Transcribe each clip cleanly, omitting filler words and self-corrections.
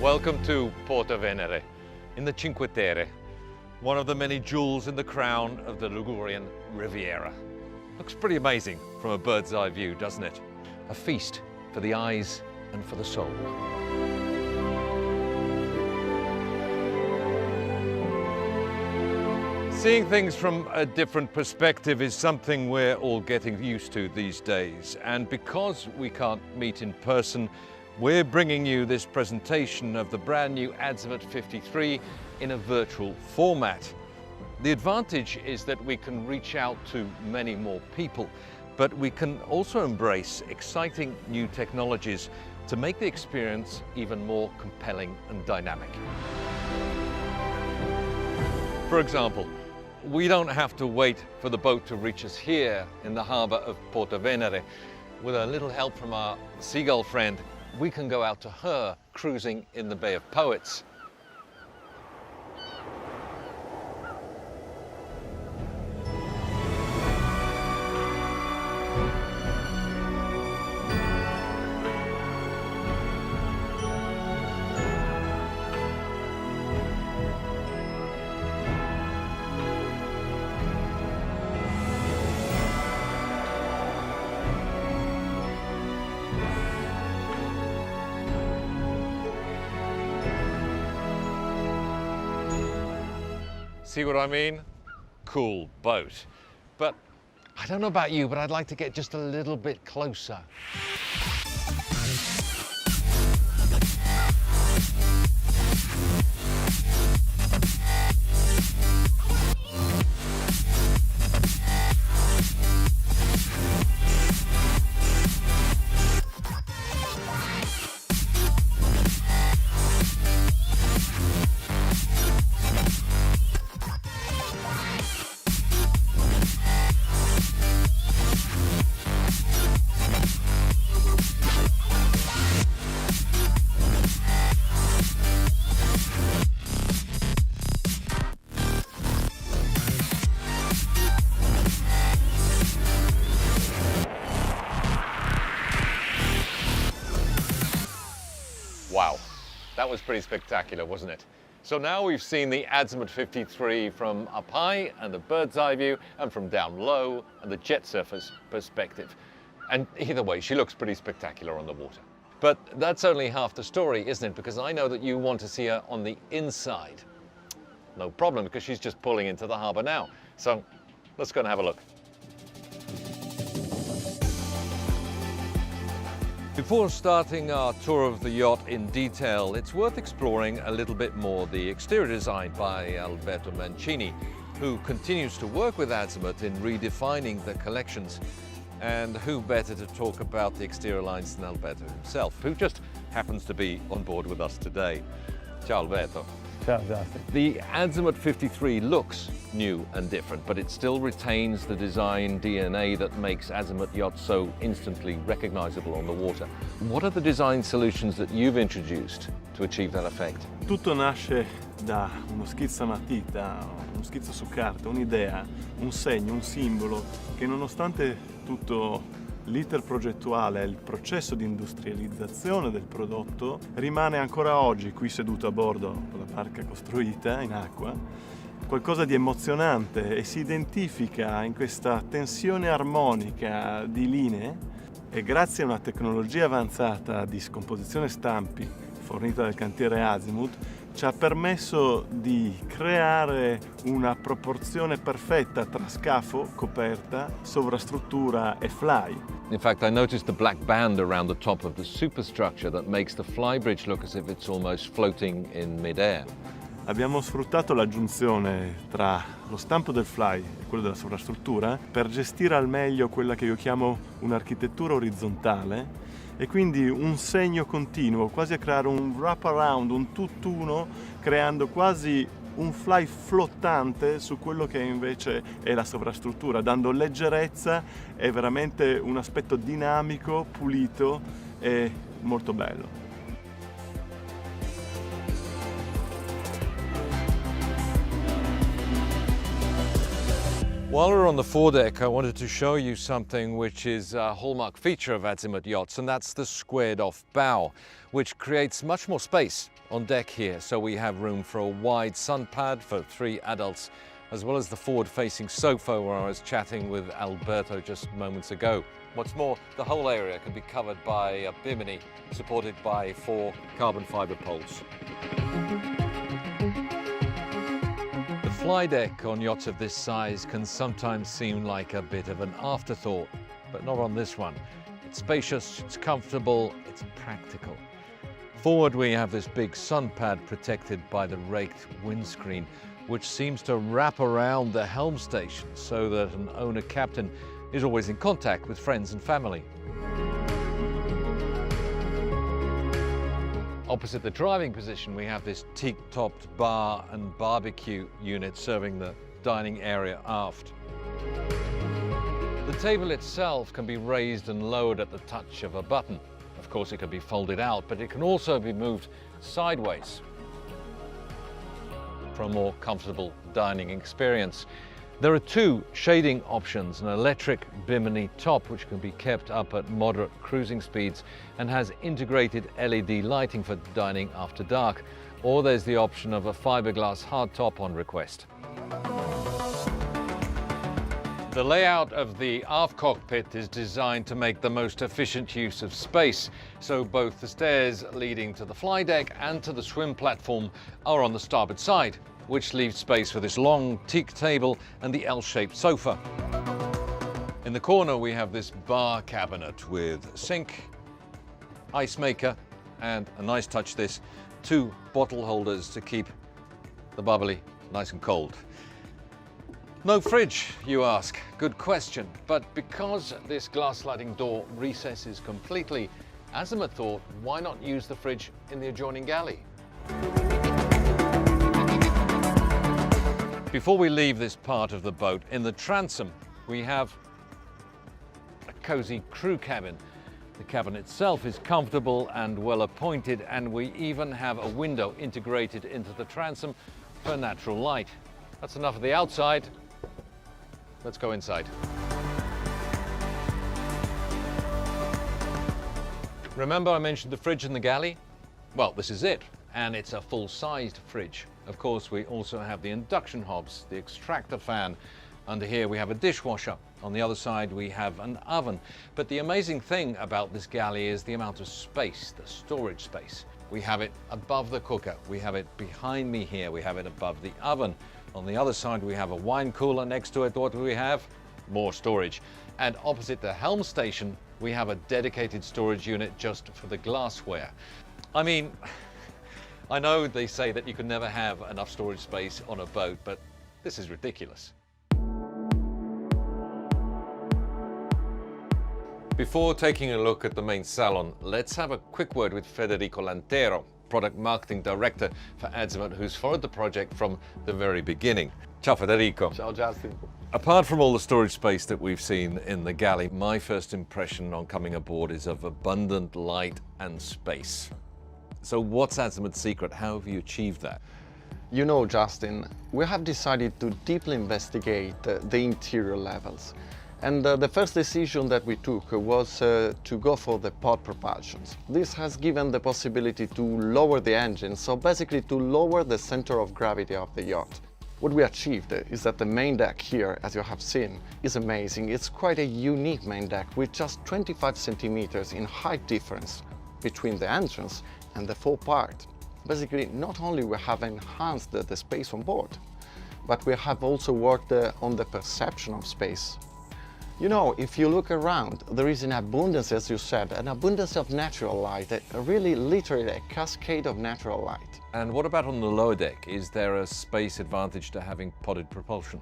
Welcome to Porto Venere in the Cinque Terre, one of the many jewels in the crown of the Ligurian Riviera. Looks pretty amazing from a bird's eye view, doesn't it? A feast for the eyes and for the soul. Seeing things from a different perspective is something we're all getting used to these days. And because we can't meet in person, we're bringing you this presentation of the brand new Azimut 53 in a virtual format. The advantage is that we can reach out to many more people, but we can also embrace exciting new technologies to make the experience even more compelling and dynamic. For example, we don't have to wait for the boat to reach us here in the harbour of Porto Venere. With a little help from our seagull friend, we can go out to her cruising in the Bay of Poets. See what I mean? Cool boat. But I don't know about you, but I'd like to get just a little bit closer. Wow, that was pretty spectacular, wasn't it? So now we've seen the Azimut 53 from up high and the bird's eye view, and from down low and the jet surfer's perspective. And either way, she looks pretty spectacular on the water. But that's only half the story, isn't it? Because I know that you want to see her on the inside. No problem, because she's just pulling into the harbour now. So let's go and have a look. Before starting our tour of the yacht in detail, it's worth exploring a little bit more the exterior design by Alberto Mancini, who continues to work with Azimut in redefining the collections. And who better to talk about the exterior lines than Alberto himself, who just happens to be on board with us today. Ciao Alberto. Ciao, Justin. The Azimut 53 looks new and different, but it still retains the design DNA that makes Azimut yachts so instantly recognizable on the water. What are the design solutions that you've introduced to achieve that effect? Tutto nasce da uno schizzo a matita, uno schizzo su carta, un'idea, un segno, un simbolo che nonostante tutto l'iter progettuale e il processo di industrializzazione del prodotto rimane ancora oggi qui seduto a bordo con la barca costruita in acqua qualcosa di emozionante e si identifica in questa tensione armonica di linee e grazie a una tecnologia avanzata di scomposizione stampi fornita dal cantiere Azimut ci ha permesso di creare una proporzione perfetta tra scafo, coperta, sovrastruttura e fly. In fact, I noticed the black band around the top of the superstructure that makes the flybridge look as if it's almost floating in mid-air. Abbiamo sfruttato l'aggiunzione tra lo stampo del fly e quello della sovrastruttura per gestire al meglio quella che io chiamo un'architettura orizzontale e quindi un segno continuo, quasi a creare un wraparound, un tutt'uno, creando quasi un fly flottante su quello che invece è la sovrastruttura, dando leggerezza e veramente un aspetto dinamico, pulito e molto bello. While we're on the foredeck, I wanted to show you something which is a hallmark feature of Azimut yachts, and that's the squared off bow, which creates much more space on deck here, so we have room for a wide sun pad for 3 adults, as well as the forward-facing sofa where I was chatting with Alberto just moments ago. What's more, the whole area can be covered by a bimini supported by 4 carbon fibre poles. The fly deck on yachts of this size can sometimes seem like a bit of an afterthought, but not on this one. It's spacious, it's comfortable, it's practical. Forward we have this big sun pad protected by the raked windscreen, which seems to wrap around the helm station so that an owner-captain is always in contact with friends and family. Opposite the driving position we have this teak-topped bar and barbecue unit serving the dining area aft. The table itself can be raised and lowered at the touch of a button. Of course, it can be folded out, but it can also be moved sideways for a more comfortable dining experience. There are 2 shading options, an electric bimini top which can be kept up at moderate cruising speeds and has integrated LED lighting for dining after dark, or there's the option of a fiberglass hardtop on request. The layout of the aft cockpit is designed to make the most efficient use of space, so both the stairs leading to the fly deck and to the swim platform are on the starboard side, which leaves space for this long teak table and the L-shaped sofa. In the corner we have this bar cabinet with sink, ice maker, and a nice touch this, 2 bottle holders to keep the bubbly nice and cold. No fridge, you ask? Good question. But because this glass sliding door recesses completely, Azimut thought, why not use the fridge in the adjoining galley? Before we leave this part of the boat, in the transom, we have a cozy crew cabin. The cabin itself is comfortable and well appointed, and we even have a window integrated into the transom for natural light. That's enough of the outside. Let's go inside. Remember I mentioned the fridge in the galley? Well, this is it, and it's a full-sized fridge. Of course, we also have the induction hobs, the extractor fan. Under here we have a dishwasher. On the other side we have an oven. But the amazing thing about this galley is the amount of space, the storage space. We have it above the cooker, we have it behind me here, we have it above the oven. On the other side we have a wine cooler. Next to it, what do we have? More storage. And opposite the helm station we have a dedicated storage unit just for the glassware. I mean, I know they say that you can never have enough storage space on a boat, but this is ridiculous. Before taking a look at the main salon, let's have a quick word with Federico Lantero, Product Marketing Director for Azimut, who's followed the project from the very beginning. Ciao Federico. Ciao Justin. Apart from all the storage space that we've seen in the galley, my first impression on coming aboard is of abundant light and space. So what's Azimut's secret? How have you achieved that? You know, Justin, we have decided to deeply investigate the interior levels. And the first decision that we took was to go for the pod propulsions. This has given the possibility to lower the engine, so basically to lower the center of gravity of the yacht. What we achieved is that the main deck here, as you have seen, is amazing. It's quite a unique main deck with just 25 centimeters in height difference between the entrance and the forepart. Basically, not only we have enhanced the space on board, but we have also worked on the perception of space. You know, if you look around, there is an abundance, as you said, an abundance of natural light, really literally a cascade of natural light. And what about on the lower deck? Is there a space advantage to having podded propulsion?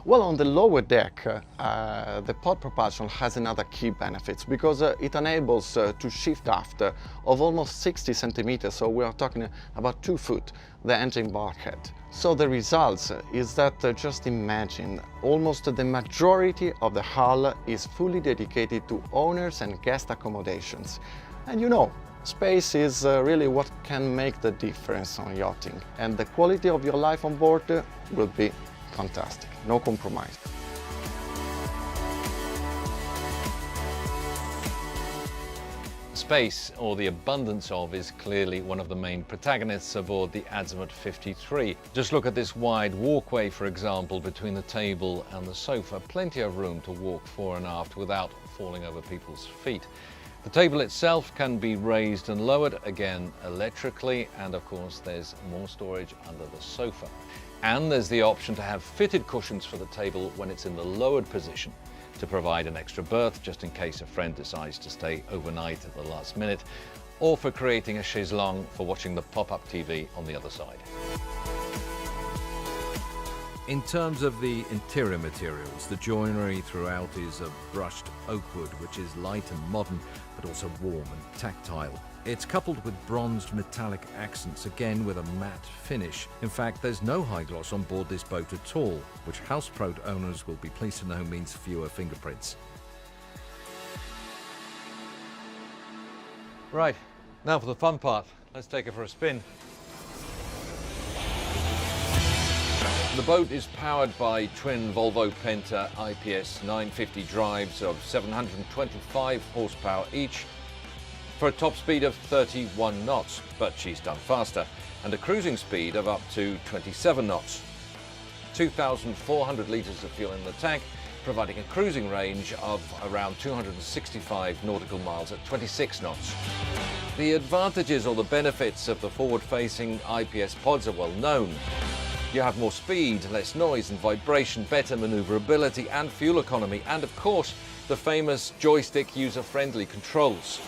Well, on the lower deck, the pod propulsion has another key benefits because it enables to shift aft of almost 60 centimeters, so we are talking about 2 foot, the engine bulkhead. So the result is that just imagine, almost the majority of the hull is fully dedicated to owners and guest accommodations. And you know, space is really what can make the difference on yachting, and the quality of your life on board will be fantastic, no compromise. Space, or the abundance of, is clearly one of the main protagonists aboard the Azimut 53. Just look at this wide walkway, for example, between the table and the sofa. Plenty of room to walk fore and aft without falling over people's feet. The table itself can be raised and lowered, again electrically, and of course there's more storage under the sofa. And there's the option to have fitted cushions for the table when it's in the lowered position, to provide an extra berth just in case a friend decides to stay overnight at the last minute, or for creating a chaise-longue for watching the pop-up TV on the other side. In terms of the interior materials, the joinery throughout is of brushed oak wood, which is light and modern, but also warm and tactile. It's coupled with bronzed metallic accents, again with a matte finish. In fact, there's no high gloss on board this boat at all, which houseboat owners will be pleased to know means fewer fingerprints. Right, now for the fun part. Let's take it for a spin. The boat is powered by twin Volvo Penta IPS 950 drives of 725 horsepower each, for a top speed of 31 knots, but she's done faster, and a cruising speed of up to 27 knots. 2,400 litres of fuel in the tank, providing a cruising range of around 265 nautical miles at 26 knots. The advantages or the benefits of the forward-facing IPS pods are well known. You have more speed, less noise and vibration, better manoeuvrability and fuel economy, and of course, the famous joystick user-friendly controls.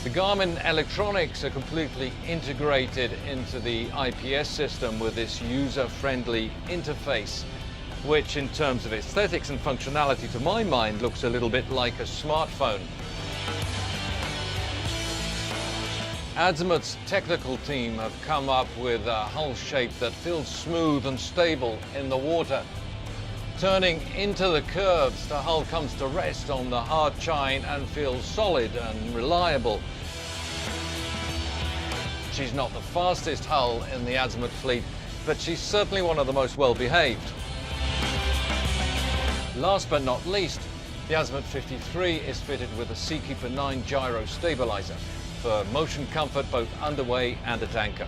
The Garmin electronics are completely integrated into the IPS system with this user-friendly interface, which in terms of aesthetics and functionality, to my mind, looks a little bit like a smartphone. Azimut's technical team have come up with a hull shape that feels smooth and stable in the water. Turning into the curves, the hull comes to rest on the hard chine and feels solid and reliable. She's not the fastest hull in the Azimut fleet, but she's certainly one of the most well-behaved. Last but not least, the Azimut 53 is fitted with a Seakeeper 9 gyro stabilizer for motion comfort both underway and at anchor.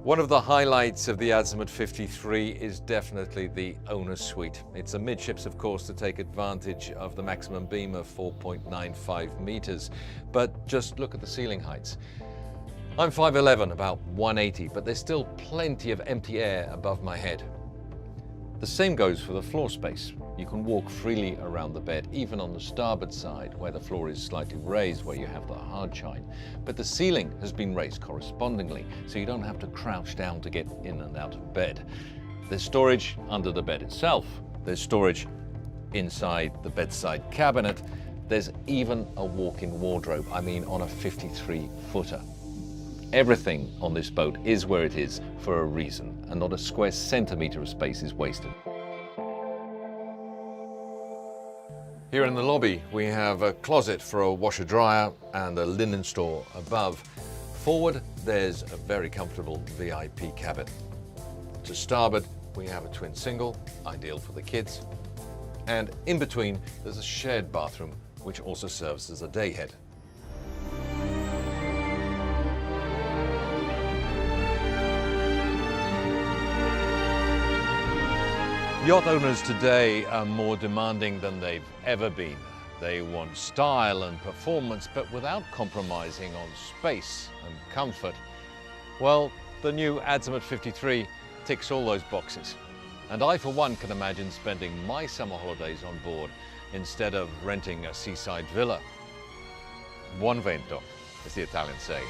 One of the highlights of the Azimut 53 is definitely the owner's suite. It's amidships, of course, to take advantage of the maximum beam of 4.95 meters, but just look at the ceiling heights. I'm 5'11", about 180, but there's still plenty of empty air above my head. The same goes for the floor space. You can walk freely around the bed, even on the starboard side, where the floor is slightly raised, where you have the hard chine. But the ceiling has been raised correspondingly, so you don't have to crouch down to get in and out of bed. There's storage under the bed itself. There's storage inside the bedside cabinet. There's even a walk-in wardrobe, I mean on a 53-footer. Everything on this boat is where it is for a reason, and not a square centimetre of space is wasted. Here in the lobby, we have a closet for a washer-dryer and a linen store above. Forward, there's a very comfortable VIP cabin. To starboard, we have a twin single, ideal for the kids. And in between, there's a shared bathroom, which also serves as a dayhead. Yacht owners today are more demanding than they've ever been. They want style and performance, but without compromising on space and comfort. Well, the new Azimut 53 ticks all those boxes. And I, for one, can imagine spending my summer holidays on board instead of renting a seaside villa. Buon vento, as the Italians say.